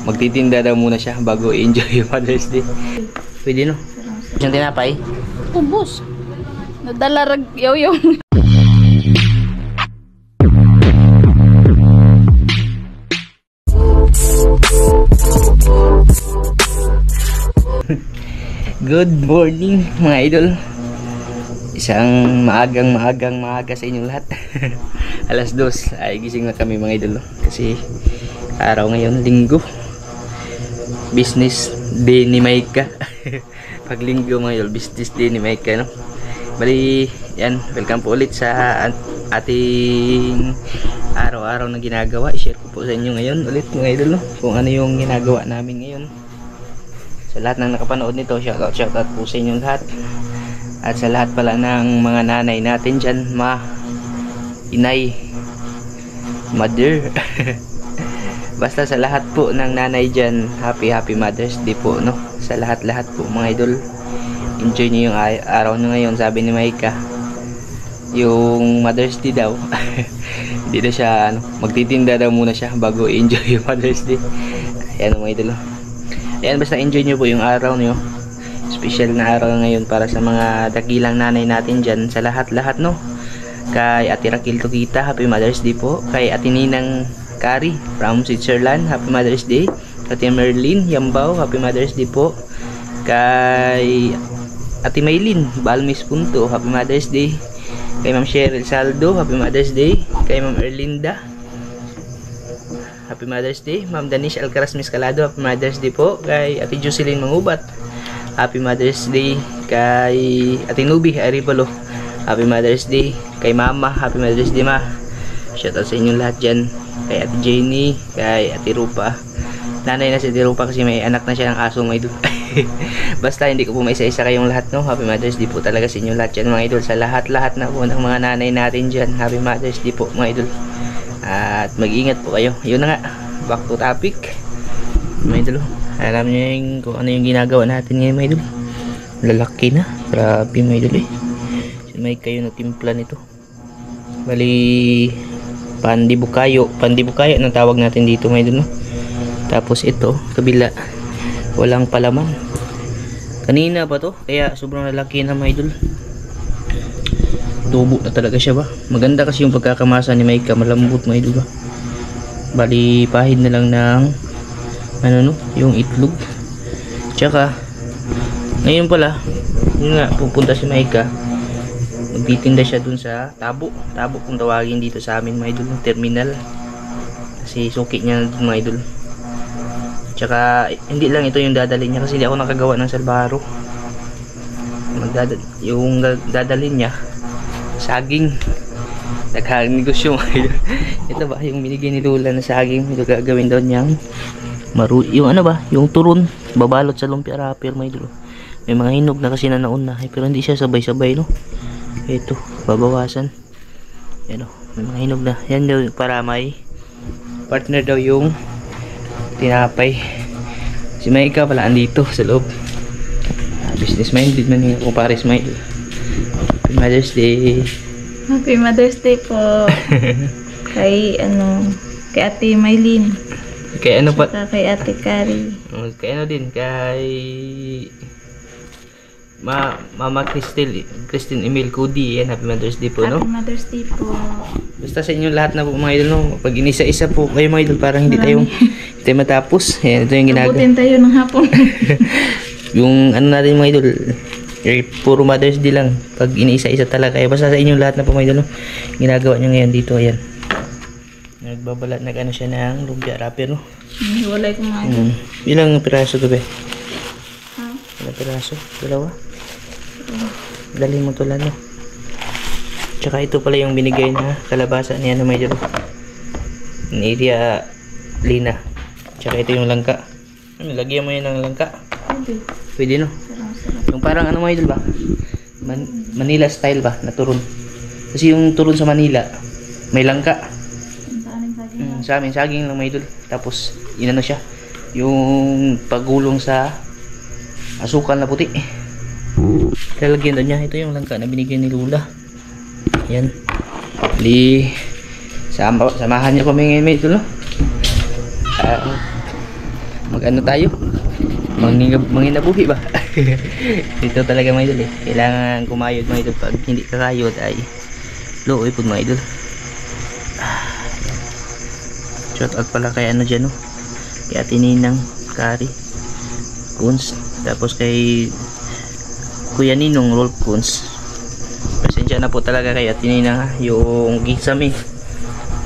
magtitinda daw muna siya bago i-enjoy yung Mother's Day. Pwede no? Siyang tinapay? Ubus. Nadala rag yaw-yaw. Good morning mga idol. Isang maaga sa inyong lahat. Alas 2 ay gising na kami mga idol. Kasi araw ngayon, linggo. Business day ni Maika. Pag linggo mga idol, business day ni Maika, no? Bali, yan, welcome po ulit sa ating araw-araw na ginagawa. I-share ko po sa inyo ngayon ulit mga idol, no? Kung ano yung ginagawa namin ngayon. Sa lahat ng nakapanood nito, shoutout po sa inyong lahat. At sa lahat pala ng mga nanay natin dyan, inay, mother. Basta sa lahat po ng nanay dyan, happy Mother's Day po, no? Sa lahat po mga idol. Enjoy niyo yung araw nyo ngayon. Sabi ni Maika, yung Mother's Day daw, hindi na siya, magtitinda daw muna siya bago i-enjoy yung Mother's Day. Ayan mga idol. Ayan, basta enjoy nyo po yung araw nyo. Special na araw ngayon para sa mga dakilang nanay natin dyan. Sa lahat, no? Kay Ate Raquel Tokita, happy Mother's Day po. Kay Ate Ninang Kari from Switzerland, happy Mother's Day. Ate Merlin Yambao, happy Mother's Day po. Kay Ate Maylin Balmis Punto, happy Mother's Day. Kay Ma'am Cheryl Saldo, happy Mother's Day. Kay Ma'am Erlinda, happy Mother's Day. Ma'am Danish Alcaraz Miscalado, happy Mother's Day po. Kay Ate Jocelyn Mangubat, happy Mother's Day. Kay Ate Nubi Aribalo, happy Mother's Day. Kay Mama, happy Mother's Day ma. Shoutout sa inyong lahat dyan. Kay Ate Jenny, kay Ate Rupa. Nanay na si Ate Rupa kasi may anak na siya ng aso mga idol. Basta hindi ko po maisa-isa kayong lahat, no? Happy Mother's Day po talaga sa inyong lahat dyan mga idol. Sa lahat na po ng mga nanay natin dyan, happy Mother's Day po mga idol. At mag-ingat po kayo. Yun na nga, back to topic mga idol. Alam nyo yung kung ano yung ginagawa natin ngayon mga idol. Lalaki na, grabe mga idol eh. May kayo na timpla nito. Bali pandibukayo nang tawag natin dito mga idol, no? Tapos ito, kabila, walang palaman. Kanina pa to, kaya sobrang lalaki na mga idol. Tubo na talaga siya ba. Maganda kasi yung pagkakamasa ni Maika, malambot mga idol ba. Bali pahid na lang ng yung itlog. Tsaka ngayon pala, yun nga, pupunta si Maika. Magtitinda siya dun sa tabo kung tawagin dito sa amin mga idol, terminal. Kasi suki niya dun mga idol. Tsaka hindi lang ito yung dadalhin niya kasi hindi ako nakagawa ng salbaro. Yung dadalhin niya saging. Nagkaknegosyo mga idol. Ito ba yung binigay ni Lola na saging, ito gagawin daw niyang yung turon, babalot sa lumpia wrapper mga idol. May mga hinog na kasi na nauna pero hindi siya sabay-sabay, no? Ito, babawasan. Yan o, may mga hinog na. Yan daw para may partner daw yung tinapay. Si Maika pala andito sa loob. Business minded man yung kumpares minded. Happy Mother's Day. Happy Mother's Day po. Kay Ate Maylin. Kay ano pa? Kay Ate Kari. Kay ano din, kay Mama Christine Emil Cody. Yan, happy Mother's Day po, no? Happy Mother's Day po. Basta sa inyo lahat na po mga idol, no? Pag inisa-isa po kayo mga idol, parang hindi tayo matapos. Yan, ito yung ginagawa. Abutin tayo ng hapon. Yung natin mga idol, puro Mother's Day lang. Pag inisa-isa talaga. Kaya basta sa inyo lahat na po mga idol, no? Ginagawa nyo ngayon dito, ayan. Nagbabalat, siya ng lumpia wrapper, no? Hiwalay ko mga idol. Ilang piraso to, be? Ilang piraso? Dalawa? Dali mo to lang, no? Tsaka ito pala yung binigay na kalabasa niya na may dito. Area Lina. Tsaka ito yung langka. Lagyan mo yun ng langka. Pwede, no? Yung parang ano mga idol ba? Manila style ba? Na turon. Kasi yung turon sa Manila, may langka. Sa amin, saging lang mga idol. Tapos, siya. Yung pagulong sa asukal na puti. Lalagyan doon niya. Ito yung langka na binigyan ni Lula. Yan. Samahan niyo kami ngayon mga idol, no? mag-ano tayo, manginabuhi ba. Dito talaga mga idol kailangan kumayod mga idol. Pag hindi kakayod ay looy po mga idol. Shout out pala kay ano dyan, no? Kay Ate Ninang Kari Kunz, tapos kay Kuya Ninong Roll Kunz. Pasensya na po talaga kay Ate Ninang, yung kisame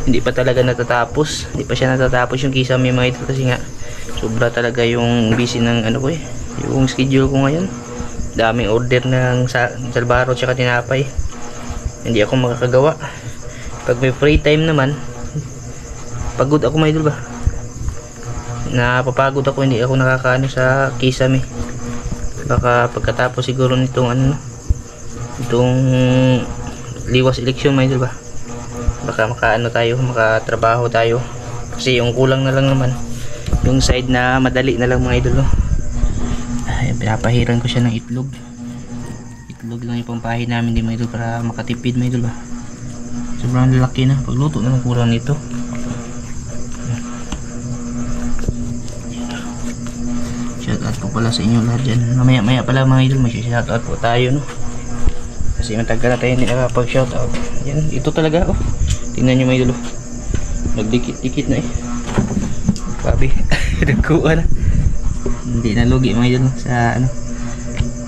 hindi pa talaga natatapos, hindi pa siya natatapos yung kisame mga idol, kasi nga sobra talaga yung busy ng ano ko yung schedule ko ngayon. Daming order ng salbaro tsaka tinapay, hindi ako makakagawa. Pag may free time naman, pagod ako mga idol ba, napapagod ako, hindi ako nakakaano sa kisame. Baka pagkatapos siguro nitong ano, itong liwas eleksyon mga idol ba, baka makaano tayo, makatrabaho tayo, kasi yung kulang na lang naman yung side na madali na lang mga idol, no? Ay, pinapahiran ko siya ng itlog lang yung pampahin namin din mga idol, para makatipid mga idol ba. Sobrang lalaki na, pagluto na lang kulang nito. Shoutout po pala sa inyo lahat dyan. Mamaya pala mga idol, mag-shoutout po tayo, no? Kasi matagal na tayo hindi nakapag-shoutout. Yan, ito talaga, oh. Tingnan nyo mga idol, nagdikit-dikit na Babi, nagkuha na. Hindi na lugi mga idol sa ano.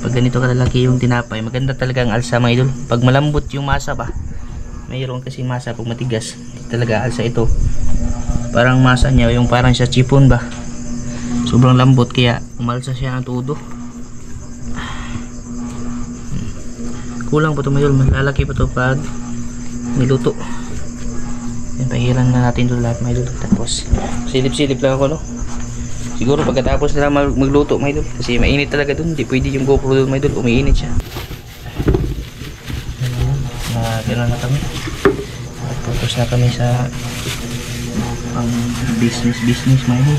Pag ganito kalalaki yung tinapay, maganda talaga ang alsa mga idol. Pag malambot yung masa ba, mayroon kasi masa pag matigas, hindi talaga alsa ito. Parang masa niya yung parang siya chipon ba, sobrang lambot, kaya umalsa siya ng todo. Kulang pa ito mga idol, malalaki pa ito pag niluto. Yan, pahiran na natin ito lahat mga idol. Tapos silip-silip lang ako, no? Siguro pagkatapos na lang magluto mga idol, kasi mainit talaga dun, hindi pwede yung GoPro dun mga idol, umiinit siya. Gano'n na kami, focus na kami sa pang business mga idol.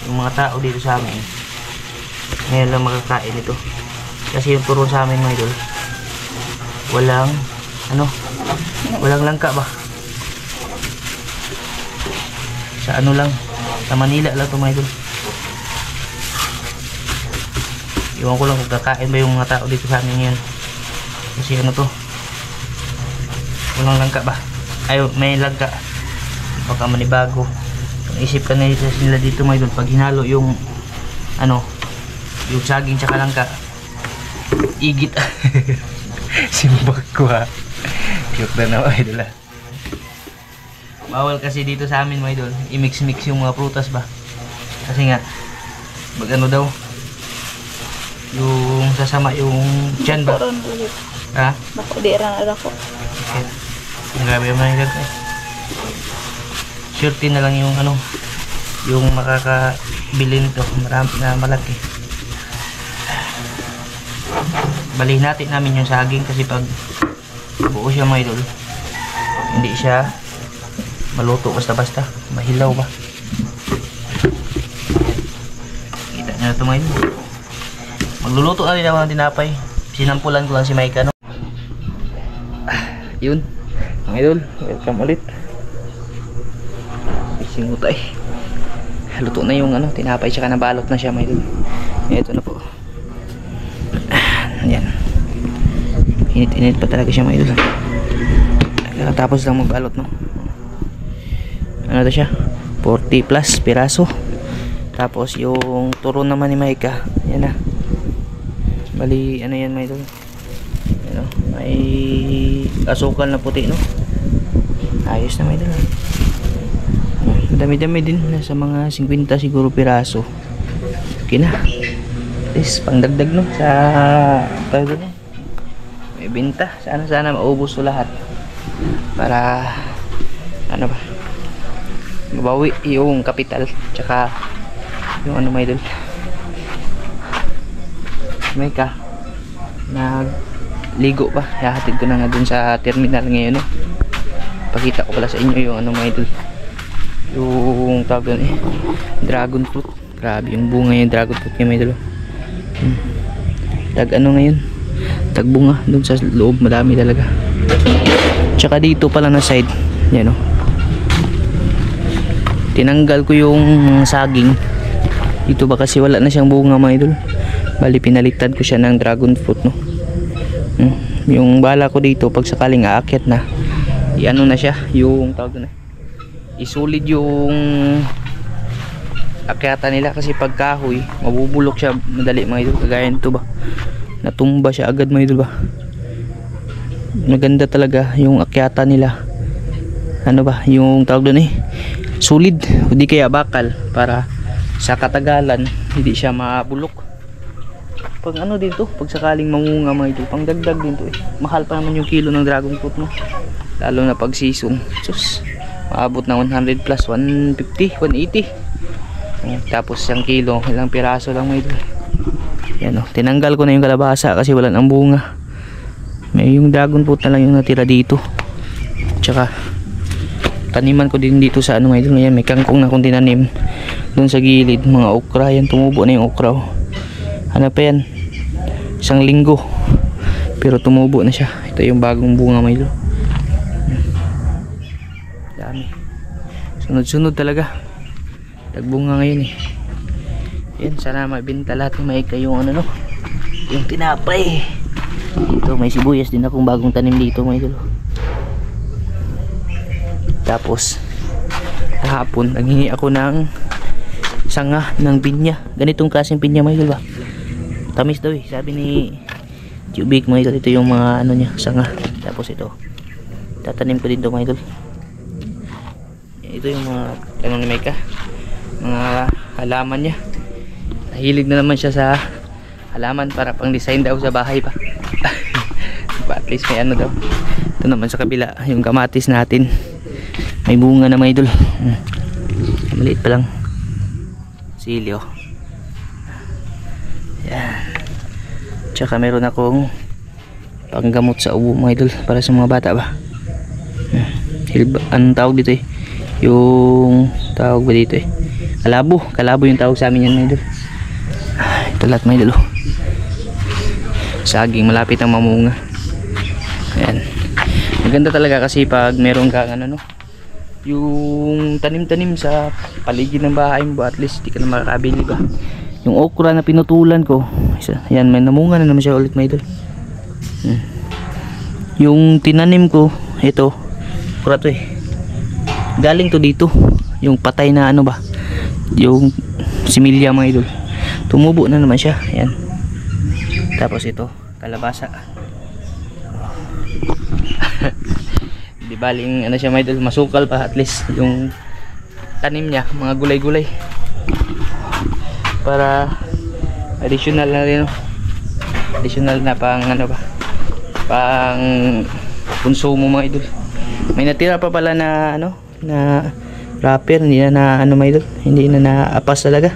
Yung mga tao dito sa amin ngayon lang makakain ito, kasi yung turo sa amin mga idol, walang langka ba, sa ano lang, sa Manila lang ito mga idol. Iwan ko lang kung kakain ba yung mga tao dito sa amin ngayon, kasi ano to, walang langka ba, ay may langka, baka manibago. Isip ka na nila dito mga idol, pag hinalo yung ano, yung saging tsaka langka, igit. Simbag ko ha, cute na naman idol ha. Bawal kasi dito sa amin mga idol i-mix-mix yung mga prutas ba, kasi nga mag ano daw, yung sasama yung tiyan ba. Ha? Bako di ran ako. Okay. Grabe mga idol surety na lang yung ano, yung makakabili nito, marami na malaki. Balihin natin namin yung saging, kasi pag buo siya mga idol, hindi siya maluto basta-basta, mahilaw ba. Kita nyo na ito mga idol, magluluto na rin ako ng tinapay. Sinampulan ko lang si Maika, no? Yun mga idol, welcome ulit. Singutay, luto na yung ano, tinapay, tsaka nabalot na siya mga idol. Ito na po. Yan, init-init pa talaga siya mga idol. Tapos lang magbalot, no? Ano to siya, 40 plus piraso. Tapos yung turon naman ni Maika, yan na, bali ano yan mga idol, ano, may asukal na puti, no? Ayos na mga idol. Dami-dami din, nasa mga 50 siguro piraso. Okay na, at least pangdagdag, no, sa tayo doon, may binta. Sana maubos to lahat, para ano ba, mabawi yung kapital tsaka yung ano mga idol. May ka nagligo pa, hahatid ko na nga dun sa terminal ngayon, no? Pakita ko pala sa inyo yung ano mga idol, yung tawag doon dragon fruit. Grabe yung bunga yung dragon fruit ngayon mga idol. Tag ano ngayon, tag bunga dun sa loob, madami talaga. Tsaka dito pala na side yan, no? tinanggal ko yung saging dito ba kasi wala na siyang bunga mga idol. Bali pinalitan ko siya ng dragon fruit, no. Yung bala ko dito pag sakaling aakyat na, i-ano na siya, yung tawag doon, isulid yung akyatan nila kasi pag kahoy mabubulok siya madali mga idol, kagaya nito ba, natumba siya agad mga idol ba. Maganda talaga yung akyatan nila, ano ba yung tawag doon, sulid, hindi kaya bakal, para sa katagalan hindi siya mabulok. Pag ano din to, pag sakaling mamunga mga idol, pang dagdag din to mahal pa naman yung kilo ng dragon fruit, no, lalo na pag season. Sus, maabot na 100 plus, 150, 180. Tapos yung kilo, ilang piraso lang mga idol. Yan, tinanggal ko na yung kalabasa kasi wala nang bunga. May yung dragon fruit na lang yung natira dito. Tsaka taniman ko din dito sa ano mga idol. Ngayon may kangkong na akong tinanim doon sa gilid, mga okra. Yan, tumubo na yung okra. Ano pa yan, 1 linggo pero tumubo na siya. Ito yung bagong bunga mga idol. Dami, sunod-sunod talaga nagbunga ngayon yan, sana mabinta lahat ng maika yung ano, no, yung tinapay. Ito may sibuyas din akong bagong tanim dito mga idol. Tapos kahapon naghingi ako ng sanga ng pinya, ganitong klaseng pinya mga idol ba, tamis daw sabi ni Jubik mga idol. Ito yung mga ano niya, sanga. Tapos ito tatanim ko din to mga idol. Ito yung mga ano ni Micah, mga halaman niya. Nahilig na naman siya sa halaman, para pang design daw sa bahay pa. At least may ano daw. Ito naman sa kabila, yung kamatis natin, may bunga na mga idol. Maliit pa lang, sili oh. Yan. Tsaka meron akong panggamot sa ubo mga idol, para sa mga bata ba. Anong tawag dito yung tawag ba dito kalabo yung tawag sa amin yan mga idol. Ito lahat mga idol, saging malapit ang mamunga. Ayan, maganda talaga kasi pag meron kang ano, no, yung tanim-tanim sa paligid ng bahay mo, at least di ka na makakabili ba. Yung okra na pinutulan ko, ayan, may namunga na naman siya ulit mga idol. Yung tinanim ko, ito okra to galing to dito, yung patay na ano ba, yung similya mga idol, tumubo na naman siya. Ayan. Tapos ito kalabasa. Di baling ano siya mga idol, masukal pa, at least yung tanim niya mga gulay-gulay, para additional na rin, additional na pang ano ba, pang konsumo mga idol. May natira pa pala na ano, na wrapper, hindi na ano mga idol, hindi na naapas talaga.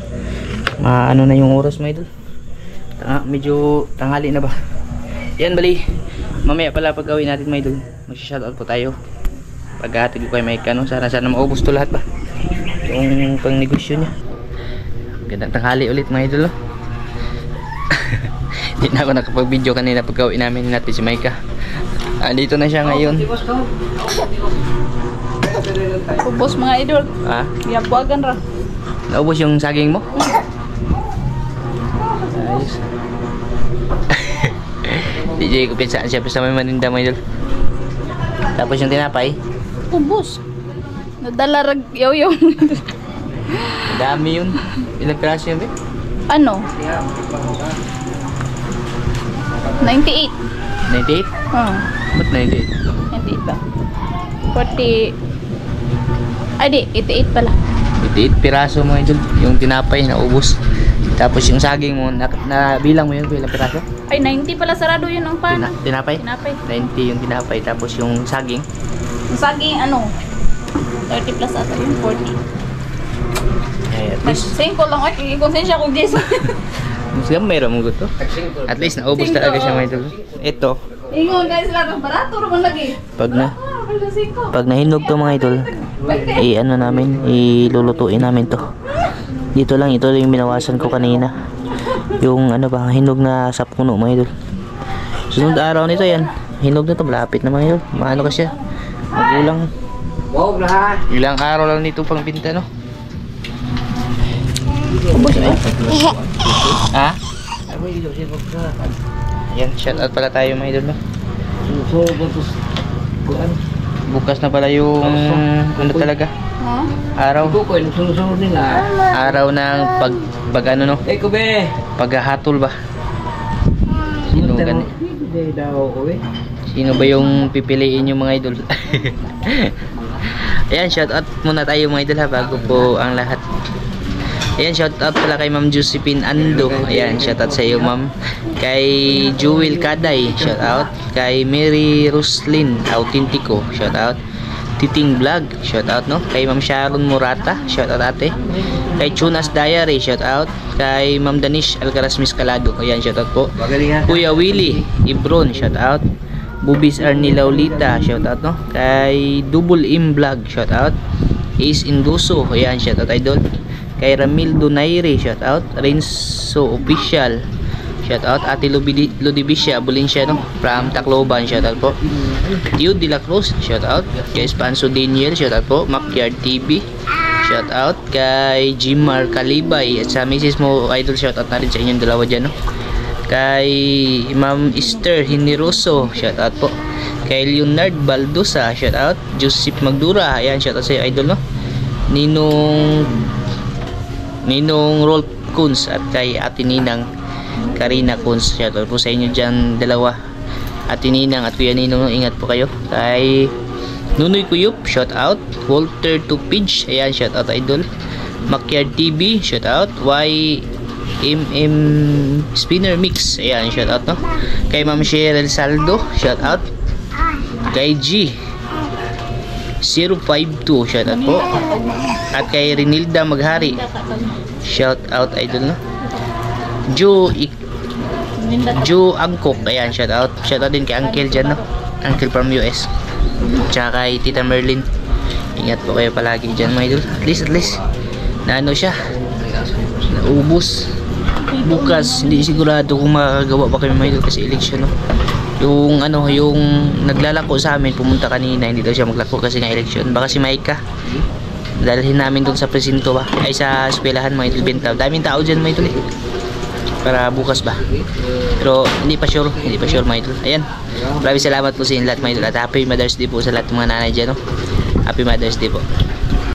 Ano na yung oras mga idol, medyo tanghali na ba. Yan, bali mamaya pala pag gawin natin mga idol, mag-shoutout po tayo paghahatid ko kay Micah, no? Sana maubos to lahat ba yung pang negosyo niya. Gandang tanghali ulit mga idol, no? Hindi na ako nakapag video kanina pag gawin namin natin si Micah. Dito na siya ngayon. Ubos mga idol. Yabuagan ra. Naubos yung saging mo? Ayos. DJ ko pinsaan siya sa may maninda mga idol. Tapos yung tinapay, Ubos. Nadala rag yaw-yaw. dami yun. Ilang piraso yun, be? Ano? 98. 98? Ba't 98? 98 ba? 40. Ay di, 88 pala. 88 piraso mga idol yung tinapay na ubos. Tapos yung saging mo, nabilang mo yun ilang piraso? Ay, 90 pala, sarado yun ang pan. Tinapay? Tinapay. 90 yung tinapay. Tapos yung saging, Ang saging ano? 30 plus ata yun, 40. ay, at least Singko lang, ay, konsensya kong Jason. Muslim meron mo gusto. At least naubos Singko, talaga siya mga idol. Ito, Ingon guys, lang barato naman lagi. pag nahinog to mga idol, ano namin, ilulutuin namin to. Dito lang, ito yung binawasan ko kanina. Yung ano ba, hinog na sa puno mga idol. Sunod araw nito yan, hinog na to, malapit na mga idol. Maano ka siya, magulang. Ilang araw lang nito pang binta, no? Ubus eh. Ha? Ayan, shout out pala tayo mga idol, no? Bukas na pala yung ano talaga, Ha? araw. Araw ng pag ano, no? Paghahatol ba? Sino ba yung pipiliin yung mga idol? Ayan, shout out muna tayo mga idol ha, bago po ang lahat. Ayan, shout out pala kay Ma'am Josephine Ando. Ayan, shout out sa iyo ma'am. Kay Jewel Kaday, shout out. Kay Mary Roslyn Autentico, shout out. Titing Vlog, shout out, no? Kay Ma'am Sharon Murata, shout out ate. Kay Chunas Diary, shout out. Kay Ma'am Danish Alcaraz Miscalado, ayan, shout out po. Kuya Willie Ibron, shout out. Bubis Arnilaulita, shout out, no? Kay Double M Vlog, shout out. Ace Induso, ayan, shout out idol. Kay Ramil Donaire, shout out. Renzo Official, shout out. Ate Ludibisha Bulinsya, no? From Tacloban, shout out po. Tio De La Cruz, shout out. Kay Spanso Daniel, shout out po. Mackyard TV, shout out. Kay Jimar Kalibay at sa misis mo idol, shout out na rin sa inyong dalawa dyan, no? Kay Ma'am Esther Hiniroso, shout out po. Kay Leonard Baldosa, shout out. Joseph Magdura, ayan, shout out sa idol, no? Ninong Rolf Kunz at kay Ate Ninang Karina Kunz, shout out po sa inyo dyan dalawa, Ate Ninang at Kuya Ninong, ingat po kayo. Kay Nunoy Kuyup, shout out. Walter Tupidge, ayan, shout out idol. Mackyard TV, shout out. YMM Spinner Mix, ayan, shout out, no? Kay Ma'am Cheryl Saldo, shout out. Kay G 052, shout out po. At kay Renilda Maghari, shout out idol, no? Joe Angkok, ayan, shout out. Shout out din kay Uncle dyan, no? Uncle from US. Tsaka kay Tita Merlin, ingat po kayo palagi dyan mga idol. At least na ano siya, naubos. Bukas hindi sigurado kung makakagawa pa kayo mga idol kasi election, no? Yung ano, yung naglalako sa amin pumunta kanina, hindi daw siya maglako kasi nga election. Baka si Maika dalhin namin dun sa presinto ba, ay sa eskwelahan mga idol, benta. Daming tao dyan mga idol, para bukas ba, pero hindi pa sure mga idol. Ayan, maraming salamat po sa inyo lahat mga idol, at happy Mother's Day po sa lahat ng mga nanay dyan, no? Happy Mother's Day po.